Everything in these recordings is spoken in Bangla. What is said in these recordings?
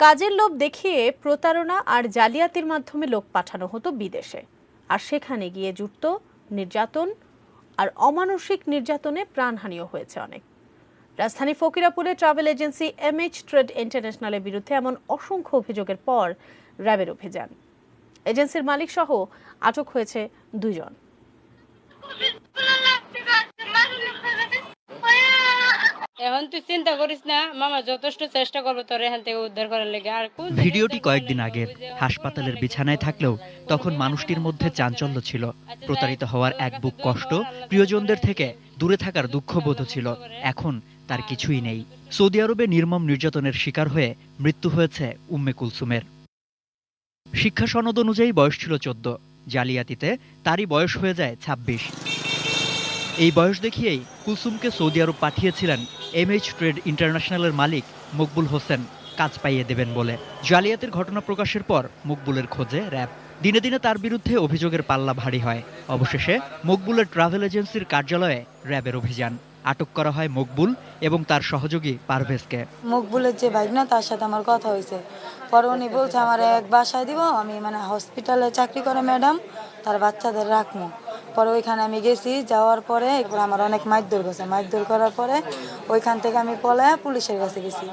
কাজের লোভ দেখিয়ে প্রতারণা আর জালিয়াতির মাধ্যমে লোক পাঠানো হতো বিদেশে, আর সেখানে গিয়ে জুটত নির্যাতন আর অমানসিক নির্যাতনে প্রাণহানিও হয়েছে অনেক। রাজধানী ফকিরাপুরে ট্রাভেল এজেন্সি এমএইচ ট্রেড ইন্টারন্যাশনালের বিরুদ্ধে এমন অসংখ্য অভিযোগের পর র্যাবের অভিযান। এজেন্সির মালিক সহ আটক হয়েছে 2 জন। এখন তুই চিন্তা করিস না, মামা যথেষ্ট চেষ্টা করবো তোর এখান থেকে উদ্ধার করার লেগে। আর ভিডিওটি কয়েকদিন আগের। হাসপাতালের বিছানায় থাকলেও তখন মানুষটির মধ্যে চাঞ্চল্য ছিল। প্রতারিত হওয়ার এক বুক কষ্ট, প্রিয়জনদের থেকে দূরে থাকার দুঃখবোধ ছিল। এখন তার কিছুই নেই। সৌদি আরবে নির্মম নির্যাতনের শিকার হয়ে মৃত্যু হয়েছে উম্মে কুলসুমের। শিক্ষা সনদ অনুযায়ী বয়স ছিল 14, জালিয়াতিতে তারই বয়স হয়ে যায় 26। এই বয়স দেখিয়েই কুলসুমকে সৌদি আরব পাঠিয়েছিলেন এমএইচ ট্রেড ইন্টারন্যাশনালের মালিক মকবুল হোসেন কাজ পাইয়ে দেবেন বলে। জালিয়াতির ঘটনা প্রকাশের পর মকবুলের খোঁজে র্যাব। দিনে দিনে তার বিরুদ্ধে অভিযোগের পাল্লা ভারী হয়। অবশেষে মকবুলের ট্রাভেল এজেন্সির কার্যালয়ে র্যাবের অভিযান। আটক করা হয় মকবুল এবং তার সহযোগী পারভেজকে। মকবুলের যে বাইক না, তার সাথে আমার কথা হয়েছে। পরে উনি বলছে আমার এক বাসায় দিব, আমি হসপিটালে চাকরি করে ম্যাডাম, তার বাচ্চাদের রাখবো। পরে ওইখানে আমি গেছি, যাওয়ার পরে একবার আমার অনেক মারধর করছে। মারধর করার পরে ওইখান থেকে আমি পলায় পুলিশের কাছে গেছি।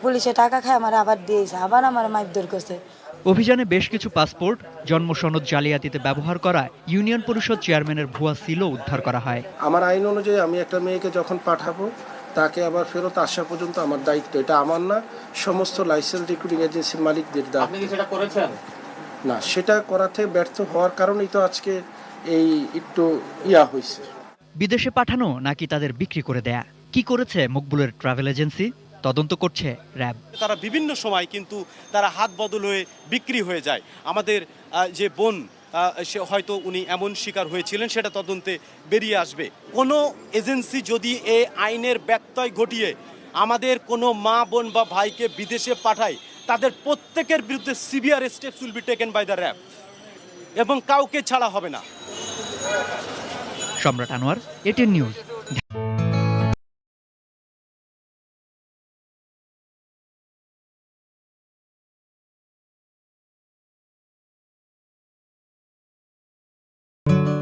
পুলিশে টাকা খায় আমার আবার দিয়েছে, আবার আমার মারধর করছে। অভিযানে বেশ কিছু পাসপোর্ট, জন্ম সনদ জালিয়াতিতে ব্যবহার করা ইউনিয়ন পরিষদ চেয়ারম্যানের ভুয়া সিলও উদ্ধার করা হয়। আমার আইন অনুযায়ী আমি একটা মেয়েকে যখন পাঠাবো, তাকে আবার ফেরত আসা পর্যন্ত আমার দায়িত্ব। এটা আমার না, সমস্ত লাইসেন্স রিক্রুটিং এজেন্সির মালিকদের দায়িত্ব। আপনি কি সেটা করেছেন? না, সেটা করাতে ব্যর্থ হওয়ার কারণেই তো আজকে এই একটু হয়েছে। বিদেশে পাঠানো নাকি তাদের বিক্রি করে দেয়া, কি করেছে মকবুলের ট্রাভেল এজেন্সি? তদন্ত করছে র্যাব। তারা বিভিন্ন সময় কিন্তু তারা হাত বদল হয়ে বিক্রি হয়ে যায়। আমাদের যে বোন, সে হয়তো উনি এমন শিকার হয়েছিলেন, সেটা তদন্তে বেরিয়ে আসবে। কোনো এজেন্সি যদি এই আইনের ব্যত্যয় ঘটিয়ে আমাদের কোনো মা বোন বা ভাইকে বিদেশে পাঠায়, তাদের প্রত্যেকের বিরুদ্ধে severe steps will be taken by the RAB, এবং কাউকে ছাড়া হবে না। সম্রাট আনোয়ার, এটিএন নিউজ।